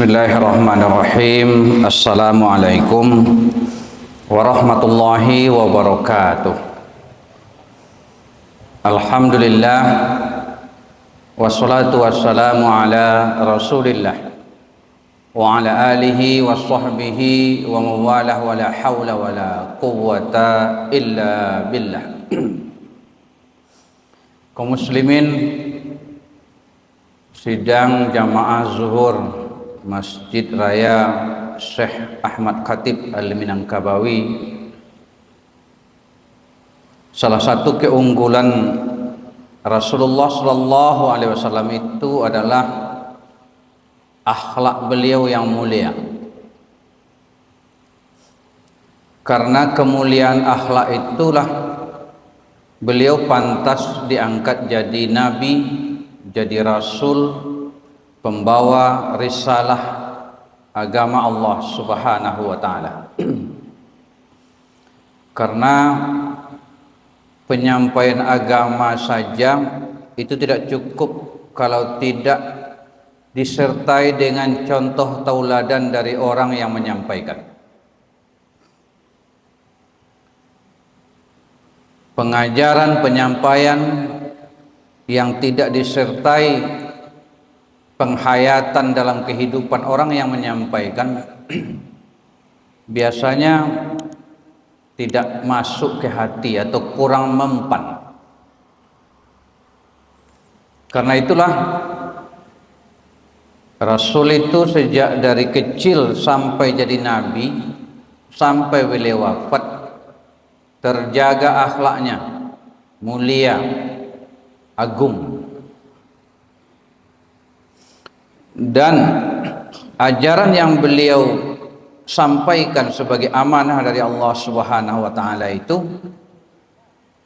Bismillahirrahmanirrahim. Assalamualaikum warahmatullahi wabarakatuh. Alhamdulillah, wassalatu wassalamu ala rasulillah wa ala alihi wa sahbihi wa mawalah wa la hawla wa la quwwata illa billah. Kaum muslimin, sidang jamaah zuhur Masjid Raya Syekh Ahmad Khatib Al-Minangkabawi, salah satu keunggulan Rasulullah Sallallahu Alaihi Wasallam itu adalah akhlak beliau yang mulia. Karena kemuliaan akhlak itulah beliau pantas diangkat jadi nabi, jadi rasul, pembawa risalah agama Allah Subhanahu wa taala. Karena penyampaian agama saja itu tidak cukup kalau tidak disertai dengan contoh tauladan dari orang yang menyampaikan. Pengajaran penyampaian yang tidak disertai penghayatan dalam kehidupan orang yang menyampaikan biasanya tidak masuk ke hati atau kurang mempan. Karena itulah Rasul itu sejak dari kecil sampai jadi nabi, sampai beliau wafat, terjaga akhlaknya mulia, agung. Dan ajaran yang beliau sampaikan sebagai amanah dari Allah Subhanahu wa taala itu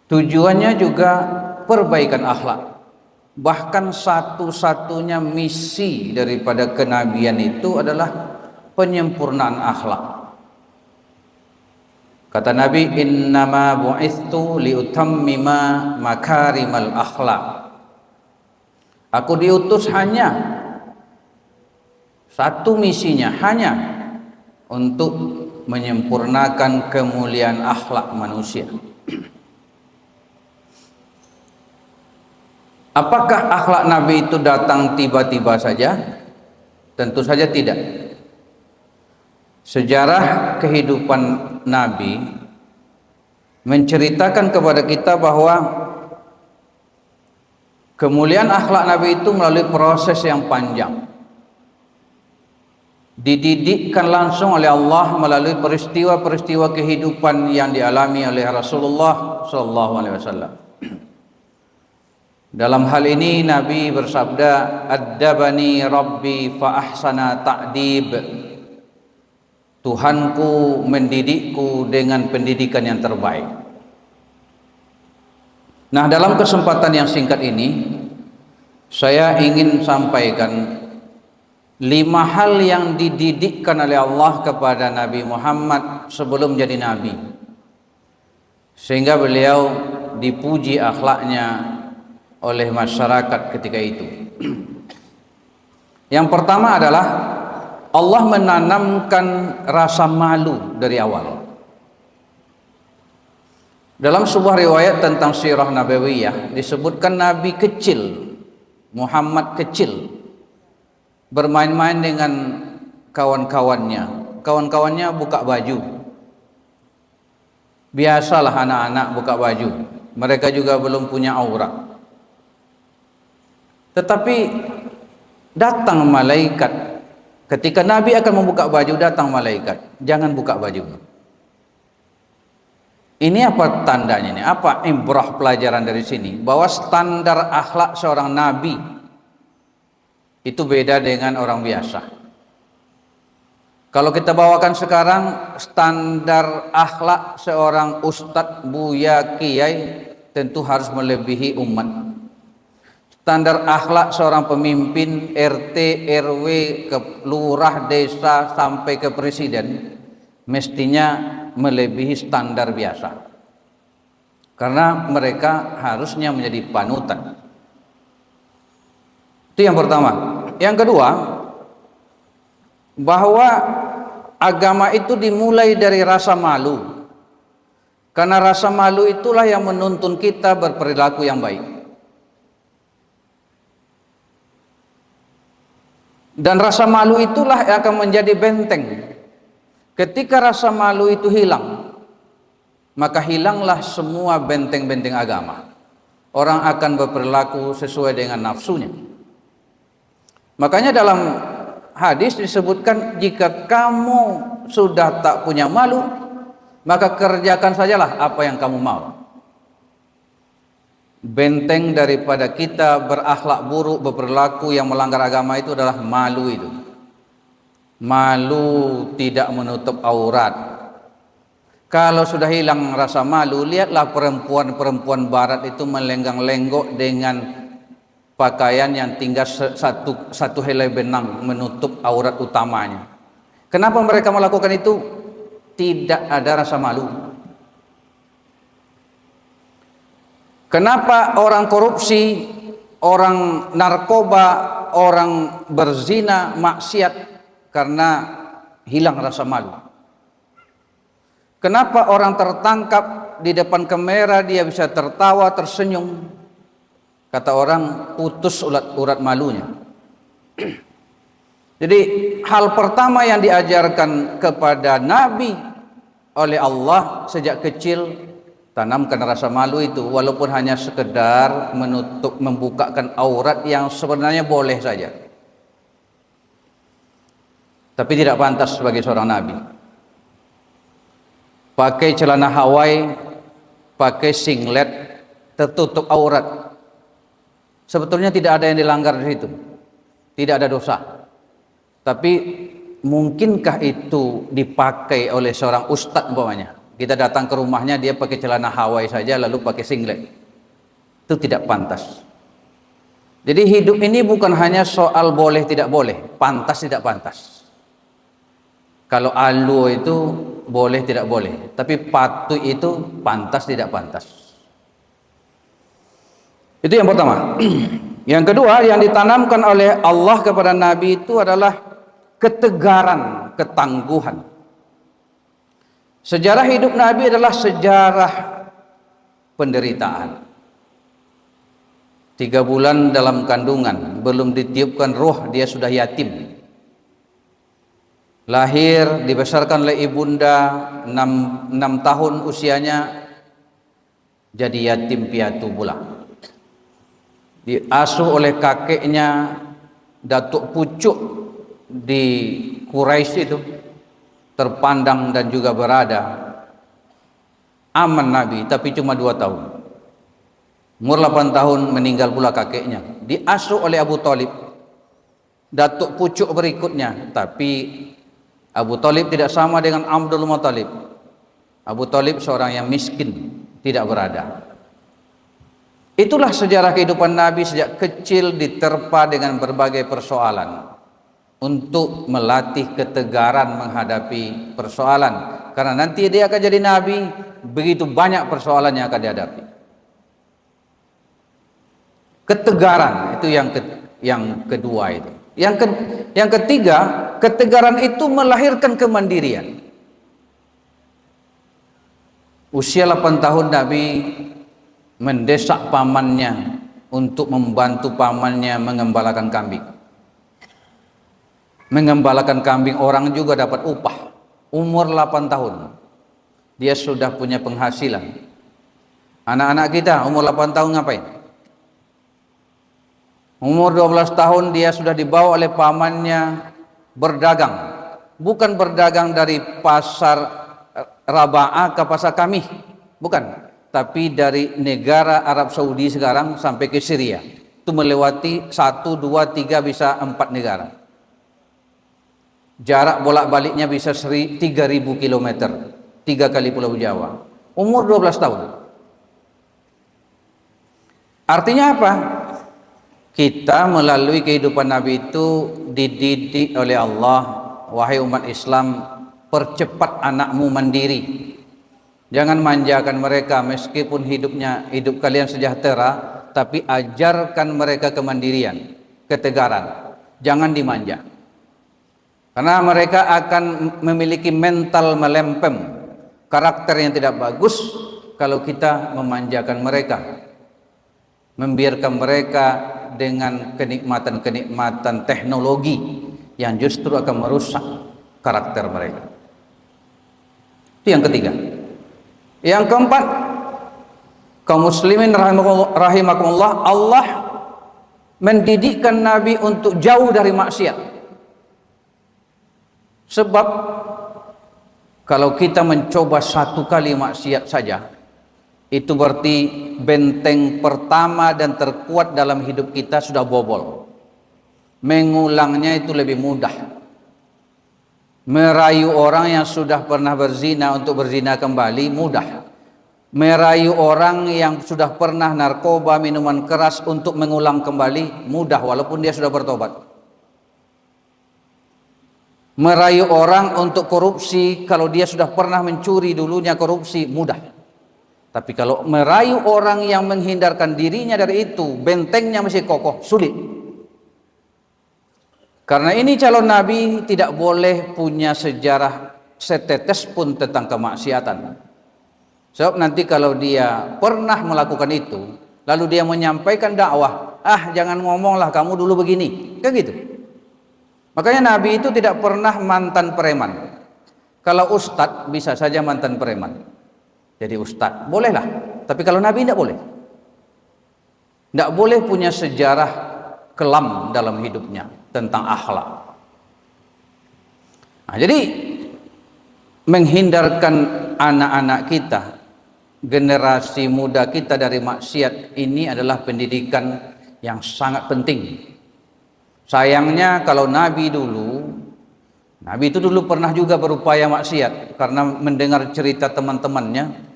tujuannya juga perbaikan akhlak. Bahkan satu-satunya misi daripada kenabian itu adalah penyempurnaan akhlak. Kata Nabi, innama bu'itsu liutammima makarimal akhlak. Aku diutus hanya satu misinya, hanya untuk menyempurnakan kemuliaan akhlak manusia. Apakah akhlak Nabi itu datang tiba-tiba saja? Tentu saja tidak. Sejarah kehidupan Nabi menceritakan kepada kita bahwa kemuliaan akhlak Nabi itu melalui proses yang panjang. Dididikkan langsung oleh Allah melalui peristiwa-peristiwa kehidupan yang dialami oleh Rasulullah Sallallahu Alaihi Wasallam. Dalam hal ini Nabi bersabda, "Addabani Rabbi fa ahsana ta'dib." Tuhanku mendidikku dengan pendidikan yang terbaik. Nah, dalam kesempatan yang singkat ini saya ingin sampaikan 5 hal yang dididikkan oleh Allah kepada Nabi Muhammad sebelum jadi Nabi, sehingga beliau dipuji akhlaknya oleh masyarakat ketika itu. Yang pertama adalah Allah menanamkan rasa malu dari awal. Dalam sebuah riwayat tentang sirah nabawiyah disebutkan Nabi kecil, Muhammad kecil, bermain-main dengan kawan-kawannya. Kawan-kawannya buka baju. Biasalah anak-anak buka baju. Mereka juga belum punya aurat. Tetapi datang malaikat. Ketika Nabi akan membuka baju, datang malaikat. Jangan buka baju. Ini apa tandanya ini? Apa ibrah pelajaran dari sini? Bahwa standar akhlak seorang Nabi itu beda dengan orang biasa. Kalau kita bawakan sekarang, standar akhlak seorang ustadz, buya, kiai tentu harus melebihi umat. Standar akhlak seorang pemimpin RT, RW, ke lurah, desa sampai ke presiden mestinya melebihi standar biasa. Karena mereka harusnya menjadi panutan. Itu yang pertama. Yang kedua, bahwa agama itu dimulai dari rasa malu. Karena rasa malu itulah yang menuntun kita berperilaku yang baik. Dan rasa malu itulah yang akan menjadi benteng. Ketika rasa malu itu hilang, maka hilanglah semua benteng-benteng agama. Orang akan berperilaku sesuai dengan nafsunya. Makanya dalam hadis disebutkan, jika kamu sudah tak punya malu, maka kerjakan sajalah apa yang kamu mau. Benteng daripada kita berakhlak buruk, berperilaku yang melanggar agama itu adalah malu itu. Malu tidak menutup aurat. Kalau sudah hilang rasa malu, lihatlah perempuan-perempuan barat itu melenggang-lenggok dengan pakaian yang tinggal satu helai benang menutup aurat utamanya. Kenapa mereka melakukan itu? Tidak ada rasa malu. Kenapa orang korupsi, orang narkoba, orang berzina, maksiat? Karena hilang rasa malu. Kenapa orang tertangkap di depan kamera dia bisa tertawa, tersenyum? Kata orang, putus urat malunya. Jadi hal pertama yang diajarkan kepada Nabi oleh Allah sejak kecil, tanamkan rasa malu itu, walaupun hanya sekedar membukakan aurat yang sebenarnya boleh saja, tapi tidak pantas sebagai seorang Nabi. Pakai celana Hawaii, pakai singlet, tertutup aurat. Sebetulnya tidak ada yang dilanggar di situ, tidak ada dosa. Tapi mungkinkah itu dipakai oleh seorang ustadz umpamanya? Kita datang ke rumahnya, dia pakai celana Hawaii saja lalu pakai singlet. Itu tidak pantas. Jadi hidup ini bukan hanya soal boleh tidak boleh, pantas tidak pantas. Kalau alu itu boleh tidak boleh, tapi patuh itu pantas tidak pantas. Itu yang pertama. Yang kedua yang ditanamkan oleh Allah kepada Nabi itu adalah ketegaran, ketangguhan. Sejarah hidup Nabi adalah sejarah penderitaan. 3 bulan dalam kandungan, belum ditiupkan roh dia sudah yatim. Lahir, dibesarkan oleh ibunda 6 tahun usianya, jadi yatim piatu pula. Diasuh oleh kakeknya, datuk pucuk di Quraisy itu, terpandang dan juga berada. Aman Nabi, tapi cuma 2 tahun. Umur 8 tahun meninggal pula kakeknya. Diasuh oleh Abu Thalib, datuk pucuk berikutnya, tapi Abu Thalib tidak sama dengan Abdul Muthalib. Abu Thalib seorang yang miskin, tidak berada. Itulah sejarah kehidupan Nabi sejak kecil, diterpa dengan berbagai persoalan untuk melatih ketegaran menghadapi persoalan. Karena nanti dia akan jadi Nabi, begitu banyak persoalan yang akan dihadapi. Ketegaran itu yang kedua itu. Yang ketiga, ketegaran itu melahirkan kemandirian. Usia 8 tahun Nabi mendesak pamannya untuk membantu pamannya mengembalakan kambing. Mengembalakan kambing orang juga dapat upah. Umur 8 tahun dia sudah punya penghasilan. Anak-anak kita umur 8 tahun ngapain? Umur 12 tahun dia sudah dibawa oleh pamannya berdagang. Bukan berdagang dari pasar Raba'ah ke pasar kami, bukan. Tapi dari negara Arab Saudi sekarang sampai ke Syria. Itu melewati 1, 2, 3 bisa 4 negara. Jarak bolak-baliknya bisa 3.000 km, 3 kali Pulau Jawa. Umur 12 tahun. Artinya apa? Kita melalui kehidupan Nabi itu dididik oleh Allah, wahai umat Islam, percepat anakmu mandiri. Jangan manjakan mereka meskipun hidup kalian sejahtera, tapi ajarkan mereka kemandirian, ketegaran. Jangan dimanja. Karena mereka akan memiliki mental melempem, karakter yang tidak bagus kalau kita memanjakan mereka, membiarkan mereka dengan kenikmatan-kenikmatan teknologi yang justru akan merusak karakter mereka. Itu yang ketiga. Yang keempat, kaum muslimin rahimakumullah, Allah mendidikkan Nabi untuk jauh dari maksiat. Sebab kalau kita mencoba satu kali maksiat saja, itu berarti benteng pertama dan terkuat dalam hidup kita sudah bobol. Mengulangnya itu lebih mudah. Merayu orang yang sudah pernah berzina untuk berzina kembali mudah. Merayu orang yang sudah pernah narkoba, minuman keras untuk mengulang kembali mudah walaupun dia sudah bertobat. Merayu orang untuk korupsi kalau dia sudah pernah mencuri dulunya korupsi mudah. Tapi kalau merayu orang yang menghindarkan dirinya dari itu, bentengnya masih kokoh, sulit. Karena ini calon nabi tidak boleh punya sejarah setetes pun tentang kemaksiatan. Sebab nanti kalau dia pernah melakukan itu, lalu dia menyampaikan dakwah, jangan ngomonglah kamu dulu begini, kan gitu. Makanya Nabi itu tidak pernah mantan preman. Kalau ustadz bisa saja mantan preman. Jadi ustadz bolehlah. Tapi kalau Nabi tidak boleh. Tidak boleh punya sejarah kelam dalam hidupnya tentang akhlak. Nah, jadi menghindarkan anak-anak kita, generasi muda kita dari maksiat ini adalah pendidikan yang sangat penting. Sayangnya kalau Nabi itu dulu pernah juga berupaya maksiat karena mendengar cerita teman-temannya.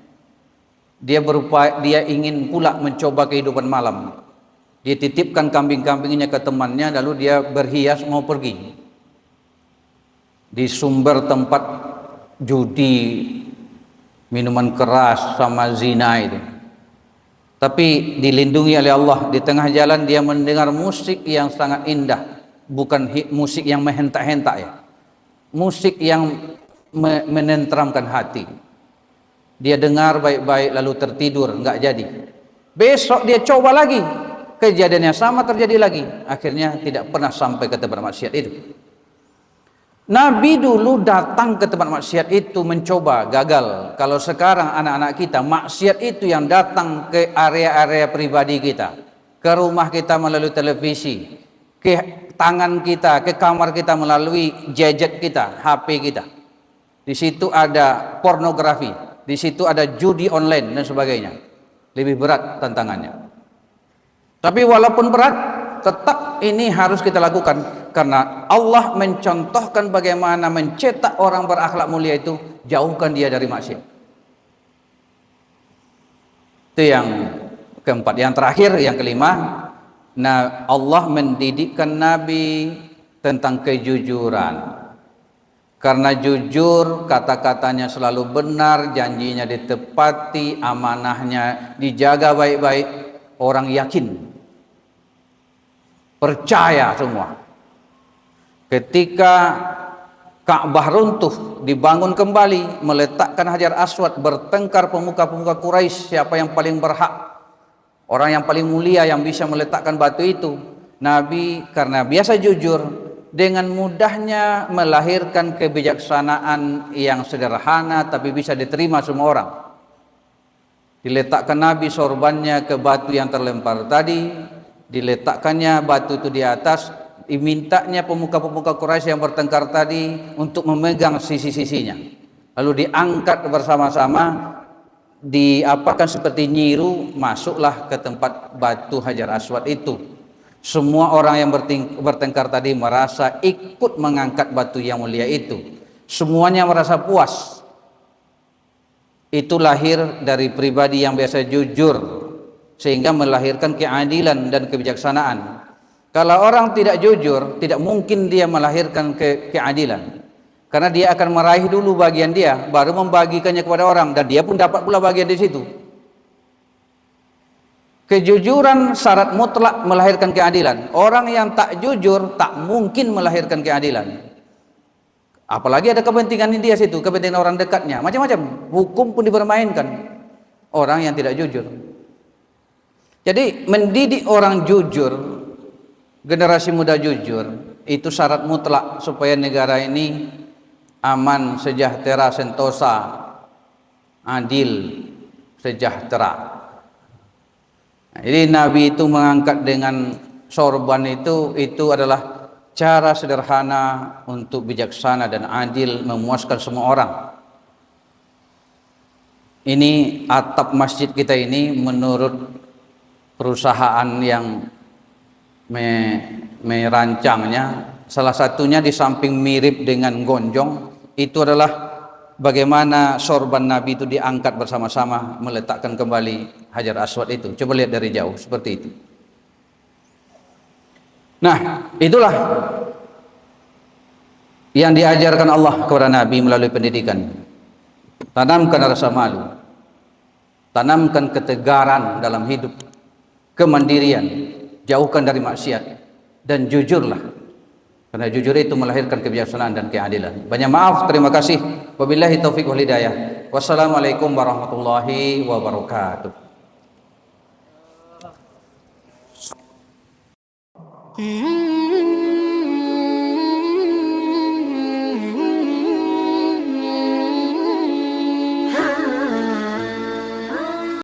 Dia ingin pula mencoba kehidupan malam. Dia titipkan kambing-kambingnya ke temannya, lalu dia berhias mau pergi di sumber tempat judi, minuman keras sama zina itu. Tapi dilindungi oleh Allah. Di tengah jalan dia mendengar musik yang sangat indah, bukan musik yang menghentak-hentak ya, musik yang menenteramkan hati. Dia dengar baik-baik lalu tertidur, enggak jadi. Besok dia coba lagi, kejadian yang sama terjadi lagi. Akhirnya tidak pernah sampai ke tempat maksiat itu. Nabi dulu datang ke tempat maksiat itu mencoba, gagal. Kalau sekarang anak-anak kita, maksiat itu yang datang ke area-area pribadi kita, ke rumah kita melalui televisi, ke tangan kita, ke kamar kita melalui gadget kita, HP kita. Di situ ada pornografi, di situ ada judi online dan sebagainya. Lebih berat tantangannya. Tapi walaupun berat, tetap ini harus kita lakukan. Karena Allah mencontohkan bagaimana mencetak orang berakhlak mulia itu, jauhkan dia dari maksiat. Itu yang keempat. Yang terakhir, yang kelima, Allah mendidikkan Nabi tentang kejujuran. Karena jujur, kata-katanya selalu benar, janjinya ditepati, amanahnya dijaga baik-baik, orang yakin, percaya semua. Ketika Ka'bah runtuh, dibangun kembali, meletakkan Hajar Aswad, bertengkar pemuka-pemuka Quraisy siapa yang paling berhak, orang yang paling mulia yang bisa meletakkan batu itu. Nabi karena biasa jujur, dengan mudahnya melahirkan kebijaksanaan yang sederhana tapi bisa diterima semua orang. Diletakkan Nabi sorbannya ke batu yang terlempar tadi, diletakkannya batu itu di atas, dimintanya pemuka-pemuka Quraisy yang bertengkar tadi untuk memegang sisi-sisinya, lalu diangkat bersama-sama, diapakan seperti nyiru, masuklah ke tempat batu Hajar Aswad itu. Semua orang yang bertengkar tadi merasa ikut mengangkat batu yang mulia itu, semuanya merasa puas. Itu lahir dari pribadi yang biasa jujur, sehingga melahirkan keadilan dan kebijaksanaan. Kalau orang tidak jujur, tidak mungkin dia melahirkan keadilan. Karena dia akan meraih dulu bagian dia, baru membagikannya kepada orang, dan dia pun dapat pula bagian di situ. Kejujuran syarat mutlak melahirkan keadilan. Orang yang tak jujur tak mungkin melahirkan keadilan. Apalagi ada kepentingan dia situ, kepentingan orang dekatnya, macam-macam. Hukum pun dipermainkan orang yang tidak jujur. Jadi mendidik orang jujur, generasi muda jujur, itu syarat mutlak supaya negara ini aman, sejahtera, sentosa, adil, sejahtera. Jadi Nabi itu mengangkat dengan sorban itu adalah cara sederhana untuk bijaksana dan adil, memuaskan semua orang. Ini atap masjid kita ini menurut perusahaan yang merancangnya, salah satunya di samping mirip dengan gonjong itu adalah bagaimana sorban Nabi itu diangkat bersama-sama meletakkan kembali Hajar Aswad itu. Coba lihat dari jauh seperti itu. Nah, itulah yang diajarkan Allah kepada Nabi melalui pendidikan. Tanamkan rasa malu, tanamkan ketegaran dalam hidup, kemandirian, jauhkan dari maksiat, dan jujurlah. Karena jujur itu melahirkan kebijaksanaan dan keadilan. Banyak maaf, terima kasih. Wabillahi taufiq wal hidayah. Wassalamualaikum warahmatullahi wabarakatuh. Mm-hmm.